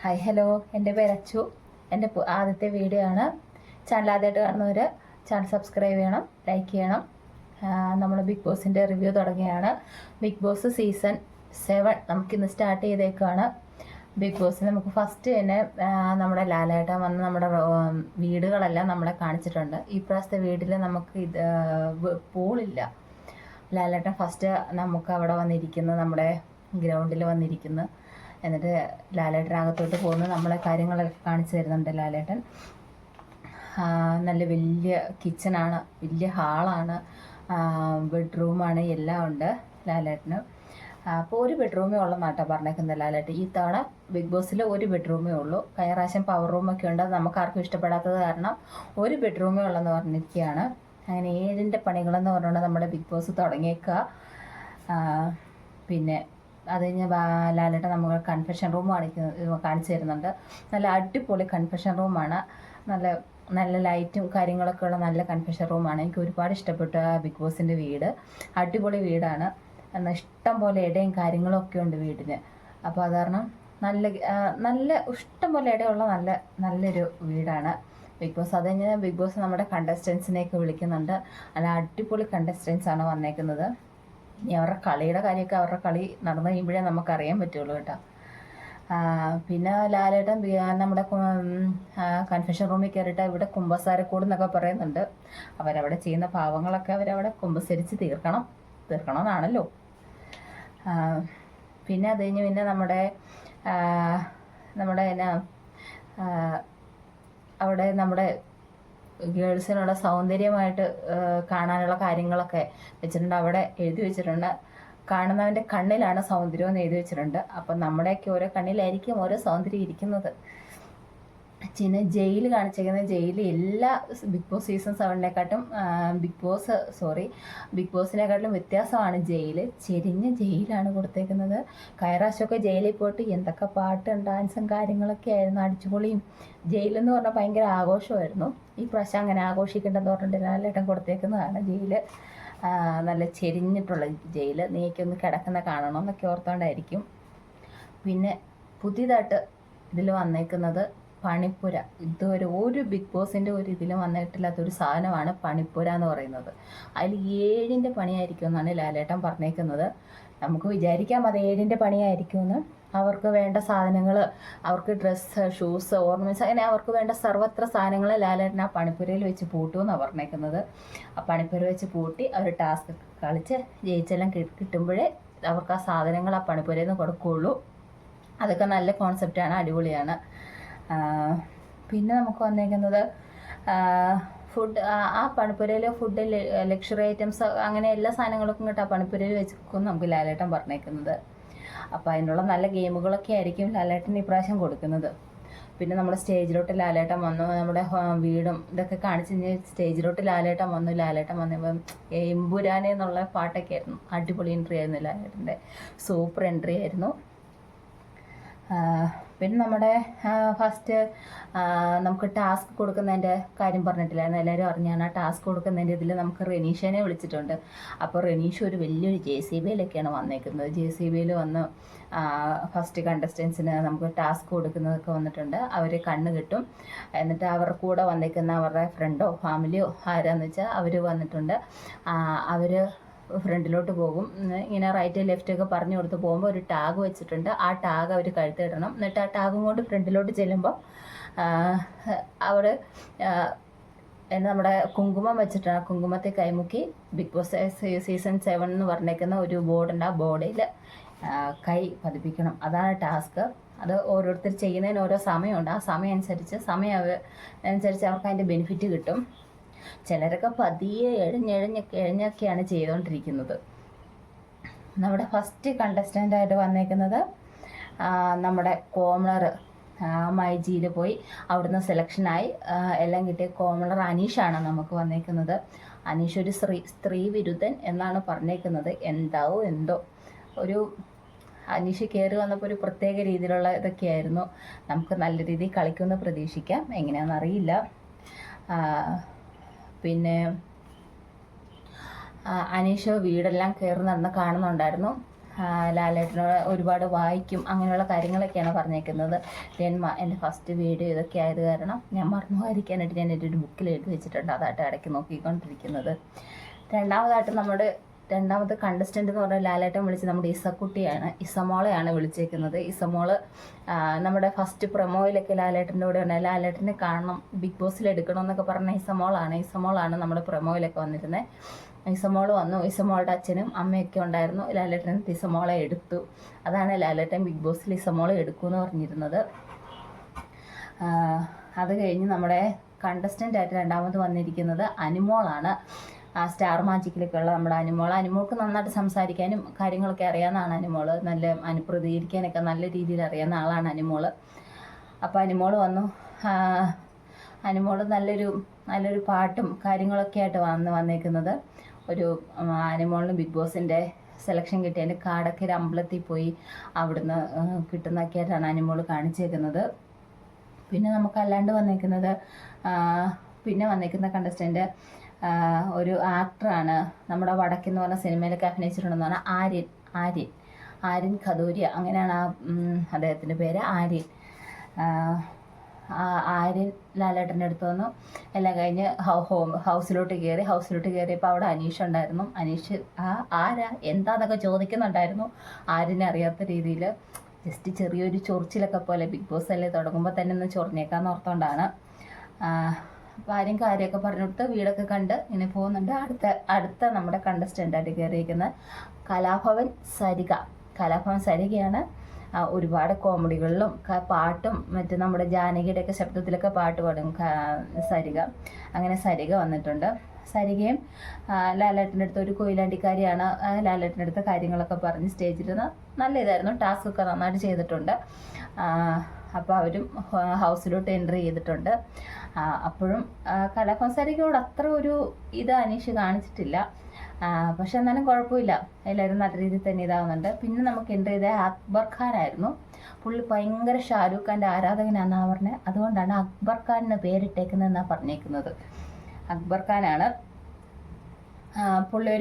Hi hello, എൻ്റെ പേര് അച്ചു. എൻ്റെ ആദ്യത്തെ വീഡിയോ ആണ്. ചാനൽ ആദ്യമായിട്ട് കാണുന്നവർ ചാനൽ സബ്സ്ക്രൈബ് ചെയ്യണം, ലൈക്ക് ചെയ്യണം. നമ്മൾ ബിഗ് ബോസിൻ്റെ റിവ്യൂ തുടങ്ങിയാണ്. ബിഗ് ബോസ് സീസൺ 7 നമുക്കിന്ന് സ്റ്റാർട്ട് ചെയ്തേക്കാണ്. ബിഗ് ബോസ് നമുക്ക് ഫസ്റ്റ് തന്നെ നമ്മുടെ ലാലേട്ടൻ വന്ന് നമ്മുടെ വീടുകളെല്ലാം നമ്മളെ കാണിച്ചിട്ടുണ്ട്. ഈ പ്രാവശ്യത്തെ വീട്ടിൽ നമുക്ക് പൂളില്ല. ലാലേട്ടൻ ഫസ്റ്റ് നമുക്ക് അവിടെ വന്നിരിക്കുന്നു, നമ്മുടെ ഗ്രൗണ്ടിൽ വന്നിരിക്കുന്നു. എന്നിട്ട് ലാലേട്ടനകത്തോട്ട് പോകുന്നു, നമ്മളെ കാര്യങ്ങളൊക്കെ കാണിച്ചു തരുന്നുണ്ട് ലാലേട്ടൻ. നല്ല വലിയ കിച്ചണാണ്, വലിയ ഹാളാണ്, ബെഡ്റൂമാണ്, എല്ലാം ഉണ്ട് ലാലേട്ടന്. അപ്പോൾ ഒരു ബെഡ്റൂമേ ഉള്ളെന്നാട്ടോ പറഞ്ഞേക്കുന്നത് ലാലേട്ടൻ. ഈ തവണ ബിഗ് ബോസിൽ ഒരു ബെഡ്റൂമേ ഉള്ളൂ. കഴിഞ്ഞ പ്രാവശ്യം പവർ റൂമൊക്കെ ഉണ്ട്, അത് നമുക്ക് ആർക്കും ഇഷ്ടപ്പെടാത്തത് കാരണം ഒരു ബെഡ്റൂമേ ഉള്ളെന്ന് പറഞ്ഞിരിക്കുകയാണ്. അങ്ങനെ 7ൻ്റെ പണികളെന്ന് പറഞ്ഞുകൊണ്ട് നമ്മുടെ ബിഗ് ബോസ് തുടങ്ങിയേക്കുക. പിന്നെ അത് കഴിഞ്ഞ് ലാലേട്ടൻ നമുക്ക് കൺഫെഷൻ റൂം കാണിച്ചു തരുന്നുണ്ട്. നല്ല അടിപൊളി കൺഫെഷൻ റൂമാണ്. നല്ല നല്ല ലൈറ്റും കാര്യങ്ങളൊക്കെ ഉള്ള നല്ല കൺഫെഷൻ റൂമാണ്. എനിക്ക് ഒരുപാട് ഇഷ്ടപ്പെട്ടു ബിഗ് ബോസിൻ്റെ വീട്. അടിപൊളി വീടാണ്. എന്നാൽ ഇഷ്ടം പോലെ ഇടയും കാര്യങ്ങളൊക്കെ ഉണ്ട് വീടിന്. അപ്പോൾ അത് കാരണം നല്ല ഇഷ്ടം പോലെ ഇടയുള്ള നല്ലൊരു വീടാണ് ബിഗ് ബോസ്. അത് കഴിഞ്ഞ് ബിഗ് ബോസ് നമ്മുടെ കണ്ടസ്റ്റൻസിനെയൊക്കെ വിളിക്കുന്നുണ്ട്. നല്ല അടിപൊളി കണ്ടസ്റ്റൻസ് ആണ് വന്നേക്കുന്നത്. ഇനി അവരുടെ കളിയുടെ കാര്യമൊക്കെ അവരുടെ കളി നടന്നു കഴിയുമ്പോഴേ നമുക്കറിയാൻ പറ്റുള്ളൂ കേട്ടോ. പിന്നെ ലാലേട്ടൻ നമ്മുടെ കൺഫെഷൻ റൂമിൽ കയറിയിട്ട് ഇവിടെ കുമ്പസാരക്കൂട് എന്നൊക്കെ പറയുന്നുണ്ട്. അവരവിടെ ചെയ്യുന്ന പാവങ്ങളൊക്കെ അവരവിടെ കുമ്പസരിച്ച് തീർക്കണമെന്നാണല്ലോ. പിന്നെ അത് കഴിഞ്ഞ് പിന്നെ നമ്മുടെ അവിടെ നമ്മുടെ ഗേൾസിനുള്ള സൗന്ദര്യമായിട്ട് കാണാനുള്ള കാര്യങ്ങളൊക്കെ വെച്ചിട്ടുണ്ട്. അവിടെ എഴുതി വെച്ചിട്ടുണ്ട്, കാണുന്നവൻ്റെ കണ്ണിലാണ് സൗന്ദര്യം എന്ന് എഴുതി വെച്ചിട്ടുണ്ട്. അപ്പം നമ്മുടെയൊക്കെ ഓരോ കണ്ണിലായിരിക്കും ഓരോ സൗന്ദര്യം ഇരിക്കുന്നത്. ജയിൽ കാണിച്ചേക്കുന്ന ജയിൽ എല്ലാ ബിഗ് ബോസ് സീസൺ 7-നെക്കാട്ടും ബിഗ് ബോസിനെക്കാട്ടിലും വ്യത്യാസമാണ് ജയിൽ. ചെരിഞ്ഞ ജയിലാണ് കൊടുത്തേക്കുന്നത്. കൈറാശൊക്കെ ജയിലിൽ പോയിട്ട് എന്തൊക്കെ പാട്ടും ഡാൻസും കാര്യങ്ങളൊക്കെ ആയിരുന്നു, അടിച്ചുപൊളിയും. ജയിലെന്ന് പറഞ്ഞാൽ ഭയങ്കര ആഘോഷമായിരുന്നു. ഈ പ്രാവശ്യം അങ്ങനെ ആഘോഷിക്കേണ്ടെന്ന് പറഞ്ഞിട്ട് ലാലേട്ടൻ കൊടുത്തേക്കുന്നതാണ് ജയിൽ. നല്ല ചെരിഞ്ഞിട്ടുള്ള ജയിൽ. നീക്കൊന്ന് കിടക്കുന്ന കാണണം എന്നൊക്കെ ഓർത്തോണ്ടായിരിക്കും. പിന്നെ പുതിയതായിട്ട് ഇതിൽ വന്നേക്കുന്നത് പണിപ്പുര. ഇതുവരെ ഒരു ബിഗ് ബോസിൻ്റെ ഒരു ഇതിലും വന്നിട്ടില്ലാത്തൊരു സാധനമാണ് പണിപ്പുര എന്ന് പറയുന്നത്. അതിൽ 7ൻ്റെ പണിയായിരിക്കും എന്നാണ് ലാലേട്ടൻ പറഞ്ഞേക്കുന്നത്. നമുക്ക് വിചാരിക്കാം അത് 7ൻ്റെ പണിയായിരിക്കുമെന്ന്. അവർക്ക് വേണ്ട സാധനങ്ങൾ, അവർക്ക് ഡ്രസ്സ്, ഷൂസ്, ഓർണമെൻറ്റ്സ്, അങ്ങനെ അവർക്ക് വേണ്ട സർവ്വത്ര സാധനങ്ങൾ ലാലേട്ടൻ ആ പണിപ്പുരയിൽ വെച്ച് പൂട്ടുമെന്നാണ് പറഞ്ഞേക്കുന്നത്. ആ പണിപ്പുര വെച്ച് പൂട്ടി അവർ ടാസ്ക് കളിച്ച് ജയിച്ചെല്ലാം കിട്ടുമ്പോഴേ അവർക്ക് ആ സാധനങ്ങൾ ആ പണിപ്പുരയിൽ നിന്ന് കൊടുക്കുകയുള്ളൂ. അതൊക്കെ നല്ല കോൺസെപ്റ്റാണ്, അടിപൊളിയാണ്. പിന്നെ നമുക്ക് വന്നേക്കുന്നത് ഫുഡ്. ആ പണിപ്പുരയിൽ ഫുഡ്, ലക്ഷറി ഐറ്റംസ്, അങ്ങനെ എല്ലാ സാധനങ്ങളൊക്കെ ഇങ്ങോട്ട് ആ പണിപ്പുരയിൽ വെച്ചിരിക്കും നമുക്ക് ലാലേട്ടൻ പറഞ്ഞേക്കുന്നത്. അപ്പോൾ അതിനുള്ള നല്ല ഗെയിമുകളൊക്കെ ആയിരിക്കും ലാലേട്ടൻ ഇപ്രാവശ്യം കൊടുക്കുന്നത്. പിന്നെ നമ്മൾ സ്റ്റേജിലോട്ട് ലാലേട്ടൻ വന്നു, നമ്മുടെ വീടും ഇതൊക്കെ കാണിച്ച് സ്റ്റേജിലോട്ട് ലാലേട്ടൻ വന്നപ്പം എമ്പുരാനെ എന്നുള്ള പാട്ടൊക്കെ ആയിരുന്നു. അടിപൊളി എൻട്രി ആയിരുന്നു ലാലേട്ടൻ്റെ, സൂപ്പർ എൻട്രി ആയിരുന്നു. പിന്നെ നമ്മുടെ ഫസ്റ്റ് നമുക്ക് ടാസ്ക് കൊടുക്കുന്നതിൻ്റെ കാര്യം പറഞ്ഞിട്ടില്ലായിരുന്നു, എല്ലാവരും അറിഞ്ഞാണ്. ആ ടാസ്ക് കൊടുക്കുന്നതിൻ്റെ ഇതിൽ നമുക്ക് റെനീഷനെ വിളിച്ചിട്ടുണ്ട്. അപ്പോൾ റെനീഷ് ഒരു വലിയൊരു JCBയിലൊക്കെയാണ് വന്നേക്കുന്നത്. JCBയിൽ വന്ന് ഫസ്റ്റ് കണ്ടസ്റ്റൻസിന് നമുക്ക് ടാസ്ക് കൊടുക്കുന്നതൊക്കെ വന്നിട്ടുണ്ട്. അവർ കണ്ണ് കിട്ടും. എന്നിട്ട് അവരുടെ കൂടെ വന്നേക്കുന്ന അവരുടെ ഫ്രണ്ടോ ഫാമിലിയോ ആരാന്ന് വെച്ചാൽ അവർ വന്നിട്ടുണ്ട്. അവർ ഫ്രണ്ടിലോട്ട് പോകും. ഇങ്ങനെ റൈറ്റ് ലെഫ്റ്റ് ഒക്കെ പറഞ്ഞു കൊടുത്ത് പോകുമ്പോൾ ഒരു ടാഗ് വെച്ചിട്ടുണ്ട്. ആ ടാഗ് അവർ കഴുത്തിടണം. എന്നിട്ട് ആ ടാഗും കൊണ്ട് ഫ്രണ്ടിലോട്ട് ചെല്ലുമ്പോൾ അവിടെ നമ്മുടെ കുങ്കുമം വെച്ചിട്ടാണ്, കുങ്കുമത്തെ കൈമുക്കി ബിഗ് ബോസ് സീസൺ 7 എന്ന് പറഞ്ഞേക്കുന്ന ഒരു ബോർഡുണ്ട്. ആ ബോർഡിൽ കൈ പതിപ്പിക്കണം. അതാണ് ടാസ്ക്. അത് ഓരോരുത്തർ ചെയ്യുന്നതിന് ഓരോ സമയമുണ്ട്. ആ സമയം അനുസരിച്ച് അവർക്ക് അതിൻ്റെ ബെനിഫിറ്റ് കിട്ടും. ചിലരൊക്കെ പതിയെ എഴഞ്ഞൊക്കെയാണ് ചെയ്തുകൊണ്ടിരിക്കുന്നത്. നമ്മുടെ ഫസ്റ്റ് കണ്ടസ്റ്റൻ്റായിട്ട് വന്നേക്കുന്നത് നമ്മുടെ കോമണർ മൈജിയിൽ പോയി അവിടുന്ന് സെലക്ഷനായി എല്ലാം കിട്ടിയ കോമണർ അനീഷാണ് നമുക്ക് വന്നേക്കുന്നത്. അനീഷ് ഒരു സ്ത്രീ വിരുദ്ധൻ എന്നാണ് പറഞ്ഞേക്കുന്നത്. എന്തോ ഒരു അനീഷ് കയറി വന്നപ്പോൾ ഒരു പ്രത്യേക രീതിയിലുള്ള ഇതൊക്കെയായിരുന്നു. നമുക്ക് നല്ല രീതിയിൽ കളിക്കുമെന്ന് പ്രതീക്ഷിക്കാം, എങ്ങനെയാണെന്ന് അറിയില്ല. പിന്നെ അനീഷ് വീടെല്ലാം കയറി നടന്ന് കാണുന്നുണ്ടായിരുന്നു. ലാലേട്ടനോട് ഒരുപാട് വായിക്കും, അങ്ങനെയുള്ള കാര്യങ്ങളൊക്കെയാണ് പറഞ്ഞേക്കുന്നത്. എൻ്റെ ഫസ്റ്റ് വീഡിയോ ഇതൊക്കെ ആയത് കാരണം ഞാൻ മറന്നു പോയിരിക്കാനായിട്ട് ഞാൻ എൻ്റെ ഒരു ബുക്കിൽ എഴുതി വെച്ചിട്ടുണ്ട്. അതായിട്ട് ഇടയ്ക്ക് നോക്കിക്കൊണ്ടിരിക്കുന്നത്. രണ്ടാമത്തെ കണ്ടസ്റ്റൻ്റ് എന്ന് പറഞ്ഞാൽ ലാലേട്ടൻ വിളിച്ച് നമ്മുടെ ഇസക്കുട്ടിയാണ്, ഇസമോളെയാണ് വിളിച്ചേക്കുന്നത്. ഇസമോള് നമ്മുടെ ഫസ്റ്റ് പ്രൊമോയിലൊക്കെ ലാലേട്ടൻ്റെ കൂടെ ഉണ്ട്. ലാലേട്ടനെ കാണണം, ബിഗ് ബോസിൽ എടുക്കണമെന്നൊക്കെ പറഞ്ഞ ഇസമോളാണ് നമ്മുടെ പ്രൊമോയിലൊക്കെ വന്നിരുന്നത്. ഇസമോള് വന്നു. ഇസമോളുടെ അച്ഛനും അമ്മയൊക്കെ ഉണ്ടായിരുന്നു. ലാലേട്ടൻ ഇസമോളെ എടുത്തു. അതാണ് ലാലേട്ടൻ ബിഗ് ബോസിൽ ഇസമോളെ എടുക്കുമെന്ന് പറഞ്ഞിരുന്നത്. അത് കഴിഞ്ഞ് നമ്മുടെ കണ്ടസ്റ്റൻ്റായിട്ട് രണ്ടാമത് വന്നിരിക്കുന്നത് അനുമോളാണ്. സ്റ്റാർ മാജിക്കിലൊക്കെ ഉള്ള നമ്മുടെ അനുമോൾക്ക് നന്നായിട്ട് സംസാരിക്കാനും കാര്യങ്ങളൊക്കെ അറിയാവുന്നതാണ് അനുമോള്. പ്രതികരിക്കാനൊക്കെ നല്ല രീതിയിൽ അറിയാവുന്ന ആളാണ് അനുമോള്. അപ്പോൾ അനുമോള് വന്നു. അനുമോള് നല്ലൊരു പാട്ടും കാര്യങ്ങളൊക്കെ ആയിട്ട് വന്നേക്കുന്നത്. അനുമോളിന് ബിഗ് ബോസിൻ്റെ സെലക്ഷൻ കിട്ടിയതിൻ്റെ കാർഡൊക്കെ ഒരു അമ്പലത്തിൽ പോയി അവിടുന്ന് കിട്ടുന്നൊക്കെ ആയിട്ടാണ് അനുമോള് കാണിച്ചേക്കുന്നത്. പിന്നെ നമുക്കല്ലാണ്ട് വന്നേക്കുന്ന കണ്ടസ്റ്റൻ്റ് ഒരു ആക്ടറാണ്. നമ്മുടെ വടക്കെന്ന് പറഞ്ഞ സിനിമയിലൊക്കെ അഭിനയിച്ചിട്ടുണ്ടെന്ന് പറഞ്ഞാൽ ആര്യൻ ഖദൂരിയ, അങ്ങനെയാണ് അദ്ദേഹത്തിൻ്റെ പേര്. ആര്യൻ ലാലേട്ടൻ്റെ അടുത്ത് വന്നു. എല്ലാം കഴിഞ്ഞ് ഹൗസിലോട്ട് കയറിയപ്പോൾ അവിടെ അനീഷ് ഉണ്ടായിരുന്നു. അനീഷ് ആരാ എന്താന്നൊക്കെ ചോദിക്കുന്നുണ്ടായിരുന്നു. ആര്യനെ അറിയാത്ത രീതിയിൽ ജസ്റ്റ് ചെറിയൊരു ചൊറിച്ചിലൊക്കെ പോലെ, ബിഗ് ബോസ് അല്ലേ തുടങ്ങുമ്പോൾ തന്നെ ഒന്ന് ചൊറിഞ്ഞേക്കാന്ന് ഓർത്തുകൊണ്ടാണ്. അപ്പോൾ ആരും കാര്യമൊക്കെ പറഞ്ഞിട്ട് വീടൊക്കെ കണ്ട് ഇങ്ങനെ പോകുന്നുണ്ട്. അടുത്ത നമ്മുടെ കണ്ടസ്റ്റൻ്റായിട്ട് കയറിയിരിക്കുന്ന കലാഭവൻ സരികയാണ്. ഒരുപാട് കോമഡികളിലും പാട്ടും നമ്മുടെ ജാനകിയുടെയൊക്കെ ശബ്ദത്തിലൊക്കെ പാട്ട് പാടും സരിക. അങ്ങനെ സരിക വന്നിട്ടുണ്ട്. സരികയും ലാലേട്ടൻ്റെ അടുത്ത് ഒരു കൊയിലാണ്ടിക്കാരിയാണ്. ലാലേട്ടൻ്റെ അടുത്ത് കാര്യങ്ങളൊക്കെ പറഞ്ഞ് സ്റ്റേജിൽ നല്ല ഇതായിരുന്നു. ടാസ്ക് ഒക്കെ നന്നായിട്ട് ചെയ്തിട്ടുണ്ട്. അപ്പോൾ അവരും ഹൗസിലോട്ട് എൻട്രി ചെയ്തിട്ടുണ്ട്. അപ്പോഴും കലാഭവൻ സരികയോട് അത്ര ഒരു അനീഷ് കാണിച്ചിട്ടില്ല. പക്ഷെ എന്നാലും കുഴപ്പമില്ല, എല്ലാവരും നല്ല രീതിയിൽ തന്നെ ഇതാവുന്നുണ്ട്. പിന്നെ നമുക്ക് എൻട്രി ചെയ്ത അക്ബർ ഖാനായിരുന്നു. പുള്ളി ഭയങ്കര ഷാരൂഖ് ഖാൻ്റെ ആരാധകനാണെന്നാണ് പറഞ്ഞത്. അതുകൊണ്ടാണ് അക്ബർ ഖാൻ പേരിട്ടേക്കുന്നതെന്നാണ് പറഞ്ഞേക്കുന്നത്. അക്ബർ ഖാനാണ്. പുള്ളി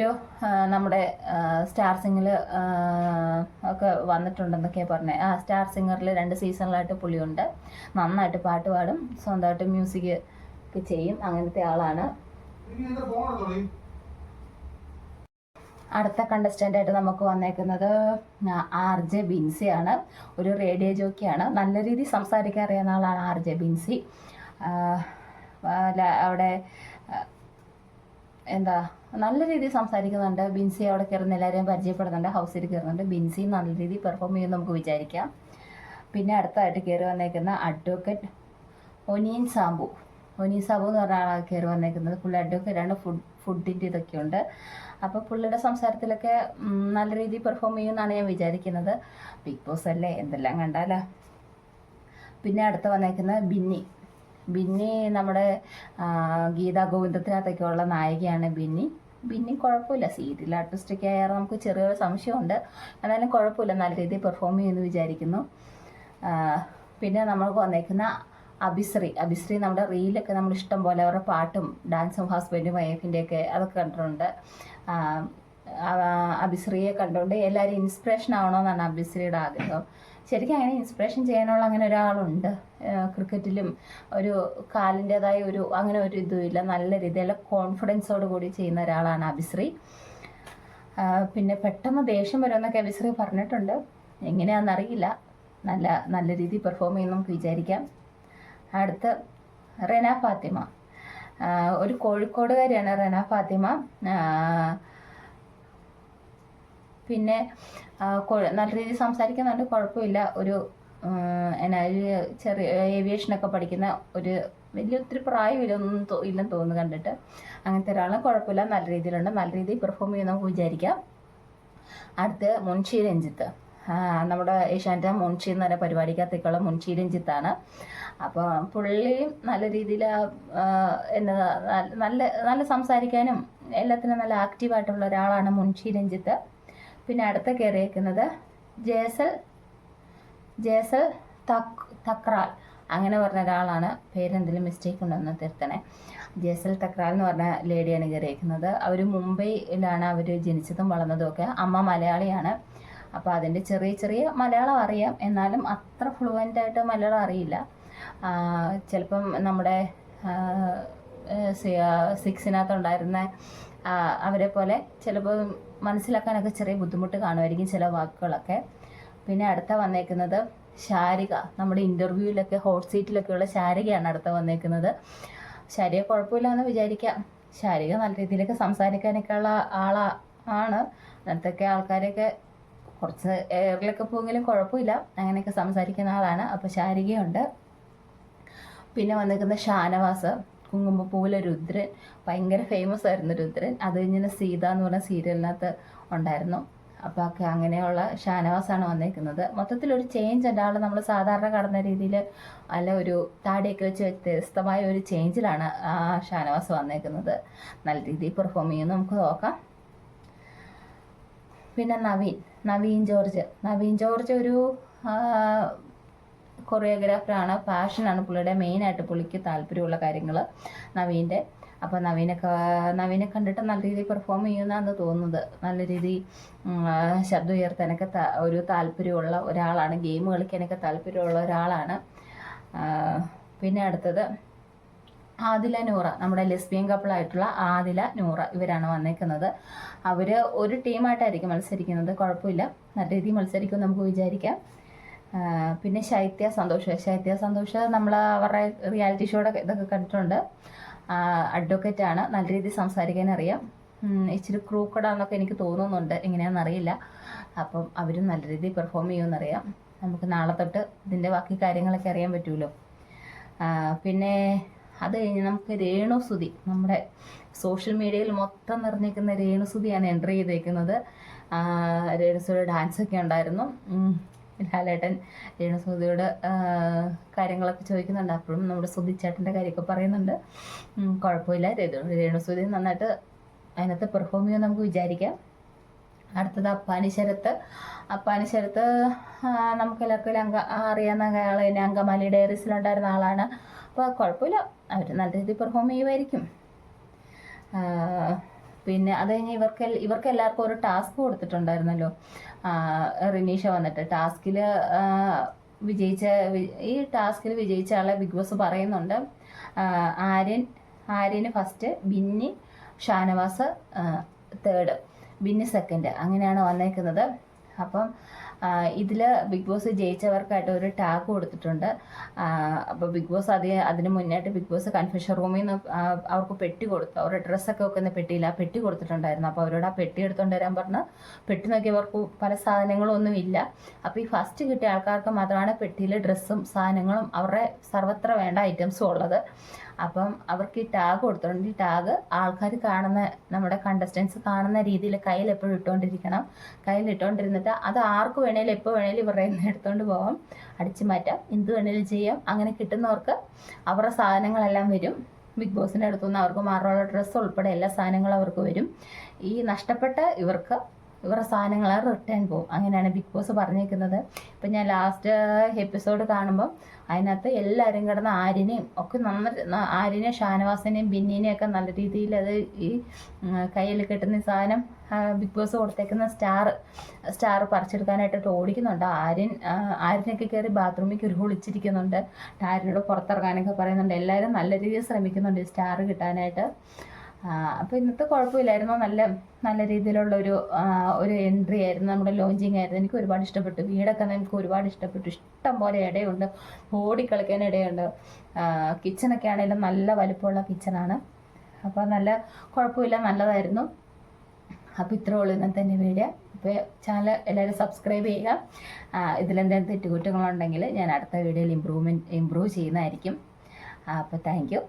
നമ്മുടെ സ്റ്റാർ സിംഗിൽ ഒക്കെ വന്നിട്ടുണ്ടെന്നൊക്കെയാണ് പറഞ്ഞത്. സ്റ്റാർ സിംഗറിൽ 2 സീസണിലായിട്ട് പുള്ളിയുണ്ട്. നന്നായിട്ട് പാട്ട് പാടും, സ്വന്തമായിട്ട് മ്യൂസിക് ഒക്കെ ചെയ്യും. അങ്ങനത്തെ ആളാണ്. അടുത്ത കണ്ടസ്റ്റൻ്റായിട്ട് നമുക്ക് വന്നേക്കുന്നത് RJ ബിൻസിയാണ്. ഒരു റേഡിയോ ജോക്കിയാണ്. നല്ല രീതിയിൽ സംസാരിക്കാൻ അറിയാവുന്ന ആളാണ് RJ ബിൻസി. അവിടെ നല്ല രീതിയിൽ സംസാരിക്കുന്നുണ്ട്. ബിൻസി അവിടെ കയറുന്ന എല്ലാവരെയും പരിചയപ്പെടുന്നുണ്ട്. ഹൗസിൽ കയറുന്നുണ്ട്. ബിൻസി നല്ല രീതിയിൽ പെർഫോം ചെയ്യുമെന്ന് നമുക്ക് വിചാരിക്കാം. പിന്നെ അടുത്തായിട്ട് കയറി വന്നേക്കുന്ന അഡ്വക്കേറ്റ് ഒനിയൻ സാബു എന്ന് പറഞ്ഞ ആളാണ് കയറി വന്നേക്കുന്നത്. പുള്ളി അഡ്വക്കേറ്റാണ്. ഫുഡിൻ്റെ ഇതൊക്കെയുണ്ട്. അപ്പോൾ പുള്ളിയുടെ സംസാരത്തിലൊക്കെ നല്ല രീതിയിൽ പെർഫോം ചെയ്യുമെന്നാണ് ഞാൻ വിചാരിക്കുന്നത്. ബിഗ് ബോസ് അല്ലേ, എന്തെല്ലാം കണ്ടാലോ. പിന്നെ അടുത്ത് വന്നേക്കുന്നത് ബിന്നി നമ്മുടെ ഗീതാ ഗോവിന്ദത്തിനകത്തൊക്കെ ഉള്ള നായികയാണ് ബിന്നി കുഴപ്പമില്ല. സീരിയൽ ആർട്ടിസ്റ്റൊക്കെ ആയാലും നമുക്ക് ചെറിയൊരു സംശയമുണ്ട്. എന്നാലും കുഴപ്പമില്ല, നല്ല രീതിയിൽ പെർഫോം ചെയ്യുമെന്ന് വിചാരിക്കുന്നു. പിന്നെ നമ്മൾക്ക് വന്നേക്കുന്ന അഭിശ്രീ നമ്മുടെ റീലൊക്കെ നമ്മൾ ഇഷ്ടം പോലെ അവരുടെ പാട്ടും ഡാൻസും ഹസ്ബൻഡും വൈഫിൻ്റെയൊക്കെ അതൊക്കെ കണ്ടിട്ടുണ്ട്. അഭിശ്രീയെ കണ്ടുകൊണ്ട് എല്ലാവരും ഇൻസ്പിറേഷൻ ആവണമെന്നാണ് അഭിശ്രീയുടെ ആഗ്രഹം. ശരിക്കും അങ്ങനെ ഇൻസ്പിറേഷൻ ചെയ്യാനുള്ള അങ്ങനെ ഒരാളുണ്ട്. ക്രിക്കറ്റിലും ഒരു കാലിൻ്റെതായ അങ്ങനെ ഒരു ഇതുമില്ല, നല്ല രീതിയിൽ കോൺഫിഡൻസോട് കൂടി ചെയ്യുന്ന ഒരാളാണ് അഭിശ്രീ. പിന്നെ പെട്ടെന്ന് ദേഷ്യം വരുമെന്നൊക്കെ അഭിശ്രീ പറഞ്ഞിട്ടുണ്ട്. എങ്ങനെയാണെന്നറിയില്ല, നല്ല രീതിയിൽ പെർഫോം ചെയ്യുമെന്ന് നമുക്ക് വിചാരിക്കാം. അടുത്ത് റെന ഫാത്തിമ, ഒരു കോഴിക്കോടുകാരിയാണ് റെന ഫാത്തിമ. പിന്നെ നല്ല രീതിയിൽ സംസാരിക്കുന്നുണ്ട്, കുഴപ്പമില്ല. ഒരു ചെറിയ ഏവിയേഷനൊക്കെ പഠിക്കുന്ന ഒത്തിരി പ്രായമില്ലെന്ന് തോന്നുന്നു കണ്ടിട്ട്. അങ്ങനത്തെ ഒരാളെ കുഴപ്പമില്ല, നല്ല രീതിയിലുണ്ട്, നല്ല രീതിയിൽ പെർഫോം ചെയ്യുന്ന നമുക്ക് വിചാരിക്കാം. അടുത്ത് മുൻഷി രഞ്ജിത്ത്, നമ്മുടെ ഏഷ്യാനെറ്റ് മുൻഷി എന്ന് പറഞ്ഞ പരിപാടിക്കകത്തേക്കുള്ള മുൻഷി രഞ്ജിത്താണ്. അപ്പോൾ പുള്ളിയും നല്ല രീതിയിൽ നല്ല സംസാരിക്കാനും എല്ലാത്തിനും നല്ല ആക്റ്റീവായിട്ടുള്ള ഒരാളാണ് മുൻഷി രഞ്ജിത്ത്. പിന്നെ അടുത്ത കയറിയേക്കുന്നത് ജേസൽ തക്രാൽ, അങ്ങനെ പറഞ്ഞ ഒരാളാണ്. പേരെന്തെങ്കിലും മിസ്റ്റേക്ക് ഉണ്ടെന്ന് തിരുത്തണേ. ജേസൽ തക്രാൽ എന്ന് പറഞ്ഞ ലേഡിയാണ് കയറിയേക്കുന്നത്. അവർ മുംബൈയിലാണ് അവർ ജനിച്ചതും വളർന്നതും ഒക്കെ. അമ്മ മലയാളിയാണ്. അപ്പോൾ അതിൻ്റെ ചെറിയ ചെറിയ മലയാളം അറിയാം, എന്നാലും അത്ര ഫ്ലുവൻ്റായിട്ട് മലയാളം അറിയില്ല. ചിലപ്പം നമ്മുടെ 6-നകത്തുണ്ടായിരുന്ന അവരെ പോലെ ചിലപ്പോൾ മനസ്സിലാക്കാനൊക്കെ ചെറിയ ബുദ്ധിമുട്ട് കാണുമായിരിക്കും ചില വാക്കുകളൊക്കെ. പിന്നെ അടുത്ത വന്നേക്കുന്നത് ശാരിക, നമ്മുടെ ഇൻ്റർവ്യൂവിലൊക്കെ ഹോട്ട് സീറ്റിലൊക്കെയുള്ള ശാരികയാണ് അടുത്ത വന്നേക്കുന്നത്. ശാരിക കുഴപ്പമില്ല എന്ന് വിചാരിക്കാം. ശാരിക നല്ല രീതിയിലൊക്കെ സംസാരിക്കാനൊക്കെ ഉള്ള ആളാണ്. അങ്ങനത്തെയൊക്കെ ആൾക്കാരെയൊക്കെ കുറച്ച് എയറിലൊക്കെ പോയെങ്കിലും കുഴപ്പമില്ല, അങ്ങനെയൊക്കെ സംസാരിക്കുന്ന ആളാണ്. അപ്പോൾ ശാരികയുണ്ട്. പിന്നെ വന്നിരിക്കുന്ന ഷാനവാസ്, കുങ്കുമപ്പൂവിലെ രുദ്രൻ, ഭയങ്കര ഫേമസ് ആയിരുന്നു രുദ്രൻ. അത് കഴിഞ്ഞ് സീത എന്ന് പറഞ്ഞ സീരിയലിനകത്ത് ഉണ്ടായിരുന്നു. അപ്പോൾ ഒക്കെ അങ്ങനെയുള്ള ഷാനവാസാണ് വന്നേക്കുന്നത്. മൊത്തത്തിലൊരു ചേഞ്ച് ഉണ്ട്. ആൾ നമ്മൾ സാധാരണ കാണുന്ന രീതിയിൽ അല്ല, ഒരു താടിയൊക്കെ വെച്ച് വ്യത്യസ്തമായ ഒരു ചേഞ്ചിലാണ് ഷാനവാസ് വന്നേക്കുന്നത്. നല്ല രീതിയിൽ പെർഫോം ചെയ്യുന്നു, നമുക്ക് നോക്കാം. പിന്നെ നവീൻ ജോർജ് ഒരു കൊറിയോഗ്രാഫറാണ്. പാഷനാണ് പുള്ളിയുടെ മെയിനായിട്ട്, പുള്ളിക്ക് താല്പര്യമുള്ള കാര്യങ്ങൾ നവീൻ്റെ. അപ്പോൾ നവീനെ കണ്ടിട്ട് നല്ല രീതിയിൽ പെർഫോം ചെയ്യുന്നതെന്ന് തോന്നുന്നത്. നല്ല രീതിയിൽ ശബ്ദം ഉയർത്താനൊക്കെ ഒരു താല്പര്യമുള്ള ഒരാളാണ്, ഗെയിം കളിക്കാനൊക്കെ താല്പര്യമുള്ള ഒരാളാണ്. പിന്നെ അടുത്തത് ആദില നൂറ, നമ്മുടെ ലെസ്ബിയൻ കപ്പിളായിട്ടുള്ള ആദില നൂറ, ഇവരാണ് വന്നേക്കുന്നത്. അവർ ഒരു ടീമായിട്ടായിരിക്കും മത്സരിക്കുന്നത്. കുഴപ്പമില്ല, നല്ല രീതിയിൽ മത്സരിക്കുമെന്ന് നമുക്ക് വിചാരിക്കാം. പിന്നെ ശൈത്യ സന്തോഷ് നമ്മൾ അവരുടെ റിയാലിറ്റി ഷോയുടെ ഇതൊക്കെ കണ്ടിട്ടുണ്ട്. അഡ്വക്കേറ്റാണ്, നല്ല രീതിയിൽ സംസാരിക്കാൻ അറിയാം. ഇച്ചിരി ക്രൂക്കടാന്നൊക്കെ എനിക്ക് തോന്നുന്നുണ്ട്, എങ്ങനെയാണെന്നറിയില്ല. അപ്പം അവരും നല്ല രീതിയിൽ പെർഫോം ചെയ്യുമെന്നറിയാം. നമുക്ക് നാളെ തൊട്ട് ഇതിൻ്റെ ബാക്കി കാര്യങ്ങളൊക്കെ അറിയാൻ പറ്റുമല്ലോ. പിന്നെ അത് കഴിഞ്ഞ് നമുക്ക് രേണുസുതി, നമ്മുടെ സോഷ്യൽ മീഡിയയിൽ മൊത്തം നിറഞ്ഞിരിക്കുന്ന രേണുസുതിയാണ് എൻട്രി ചെയ്തേക്കുന്നത്. രേണുസുതിയുടെ ഡാൻസൊക്കെ ഉണ്ടായിരുന്നു. ലാലേട്ടൻ രേണുസുതിയോട് കാര്യങ്ങളൊക്കെ ചോദിക്കുന്നുണ്ട്. അപ്പോഴും നമ്മുടെ സുധിച്ചേട്ടൻ്റെ കാര്യമൊക്കെ പറയുന്നുണ്ട്. കുഴപ്പമില്ല, രേണുസുതി നന്നായിട്ട് അതിനകത്ത് പെർഫോം ചെയ്യുമെന്ന് നമുക്ക് വിചാരിക്കാം. അടുത്തത് അപ്പാനി ശരത്ത് നമുക്ക് എല്ലാവർക്കും അറിയാവുന്ന ആൾ തന്നെ, അങ്കമാലി ഡയറീസിലുണ്ടായിരുന്ന ആളാണ്. അപ്പോൾ കുഴപ്പമില്ല, അവർ നല്ല രീതിയിൽ പെർഫോം ചെയ്യുമായിരിക്കും. പിന്നെ അത് കഴിഞ്ഞ് ഇവർക്ക് എല്ലാവർക്കും ഒരു ടാസ്ക് കൊടുത്തിട്ടുണ്ടായിരുന്നല്ലോ. റിനീഷ വന്നിട്ട് ഈ ടാസ്കിൽ വിജയിച്ച ആളെ ബിഗ് ബോസ് പറയുന്നുണ്ട്. ആര്യന് first, Binny, Shanavas third, Binny second, അങ്ങനെയാണ് വന്നേക്കുന്നത്. അപ്പം ഇതിൽ ബിഗ് ബോസ് ജയിച്ചവർക്കായിട്ട് ഒരു ടാഗ് കൊടുത്തിട്ടുണ്ട്. അപ്പോൾ ബിഗ് ബോസ് അതിന് മുന്നായിട്ട് ബിഗ് ബോസ് കൺഫെഷൻ റൂമിൽ നിന്ന് അവർക്ക് പെട്ടി കൊടുത്തു. അവരുടെ ഡ്രസ്സൊക്കെ വെക്കുന്ന പെട്ടിയിൽ ആ പെട്ടി കൊടുത്തിട്ടുണ്ടായിരുന്നു. അപ്പോൾ അവരോട് ആ പെട്ടി എടുത്തുകൊണ്ട് വരാൻ പറഞ്ഞ് പെട്ടി നോക്കിയവർക്ക് പല സാധനങ്ങളും ഒന്നും ഇല്ല. അപ്പോൾ ഈ ഫസ്റ്റ് കിട്ടിയ ആൾക്കാർക്ക് മാത്രമാണ് പെട്ടിയിൽ ഡ്രസ്സും സാധനങ്ങളും അവരുടെ സർവത്ര വേണ്ട ഐറ്റംസും ഉള്ളത്. അപ്പം അവർക്ക് ഈ ടാഗ് കൊടുത്തിട്ടുണ്ട്. ഈ ടാഗ് ആൾക്കാർ നമ്മുടെ കണ്ടസ്റ്റൻസ് കാണുന്ന രീതിയിൽ കയ്യിൽ എപ്പോഴും ഇട്ടുകൊണ്ടിരിക്കണം. കയ്യിലിട്ടുകൊണ്ടിരുന്നിട്ട് അത് ആർക്ക് വേണേലും എപ്പോൾ വേണേലും ഇവരുടെ എടുത്തുകൊണ്ട് പോകാം, അടിച്ചു മാറ്റാം, എന്ത് വേണേലും ചെയ്യാം. അങ്ങനെ കിട്ടുന്നവർക്ക് അവരുടെ സാധനങ്ങളെല്ലാം വരും. ബിഗ് ബോസിൻ്റെ അടുത്തുനിന്ന് അവർക്ക് മാറാനുള്ള ഡ്രസ്സ് ഉൾപ്പെടെ എല്ലാ സാധനങ്ങളും അവർക്ക് വരും. ഈ നഷ്ടപ്പെട്ട ഇവരുടെ സാധനങ്ങൾ റിട്ടേൺ പോകും. അങ്ങനെയാണ് ബിഗ് ബോസ് പറഞ്ഞേക്കുന്നത്. ഇപ്പം ഞാൻ ലാസ്റ്റ് എപ്പിസോഡ് കാണുമ്പോൾ അതിനകത്ത് എല്ലാവരും കിടന്ന് ആര്യനെയും ഷാനവാസിനെയും ബിന്നിനെയും ഒക്കെ നല്ല രീതിയിൽ അത് ഈ കയ്യിൽ കെട്ടുന്ന സാധനം ബിഗ് ബോസ് കൊടുത്തേക്കുന്ന സ്റ്റാർ പറിച്ചെടുക്കാനായിട്ട് ഓടിക്കുന്നുണ്ട്. ആര്യനൊക്കെ കയറി ബാത്റൂമിൽ കയറി ഒളിച്ചിരിക്കുന്നുണ്ട്. ആര്യനോട് പുറത്തിറങ്ങാനൊക്കെ പറയുന്നുണ്ട്. എല്ലാവരും നല്ല രീതിയിൽ ശ്രമിക്കുന്നുണ്ട് ഈ സ്റ്റാർ കിട്ടാനായിട്ട്. അപ്പോൾ ഇന്നത്തെ കുഴപ്പമില്ലായിരുന്നു, നല്ല രീതിയിലുള്ള ഒരു എൻട്രി ആയിരുന്നു. നമ്മുടെ ലോഞ്ചിങ് ആയിരുന്നു. എനിക്ക് ഒരുപാട് ഇഷ്ടപ്പെട്ടു. വീടൊക്കെ എനിക്ക് ഒരുപാട് ഇഷ്ടപ്പെട്ടു. ഇഷ്ടം പോലെ ഇടയുണ്ട്, ഓടിക്കളിക്കാൻ ഇടയുണ്ട്. കിച്ചണൊക്കെ ആണെങ്കിലും നല്ല വലിപ്പമുള്ള കിച്ചണാണ്. അപ്പോൾ നല്ല കുഴപ്പമില്ല, നല്ലതായിരുന്നു. അപ്പോൾ ഇത്രേ ഉള്ളൂ ഇന്നത്തെ എൻ്റെ വീഡിയോ. അപ്പോൾ ചാനൽ എല്ലാവരും സബ്സ്ക്രൈബ് ചെയ്യുക. ഇതിലെന്തെങ്കിലും തെറ്റുകുറ്റങ്ങളുണ്ടെങ്കിൽ ഞാൻ അടുത്ത വീഡിയോയിൽ ഇമ്പ്രൂവ് ചെയ്യുന്നതായിരിക്കും. അപ്പോൾ താങ്ക് യു.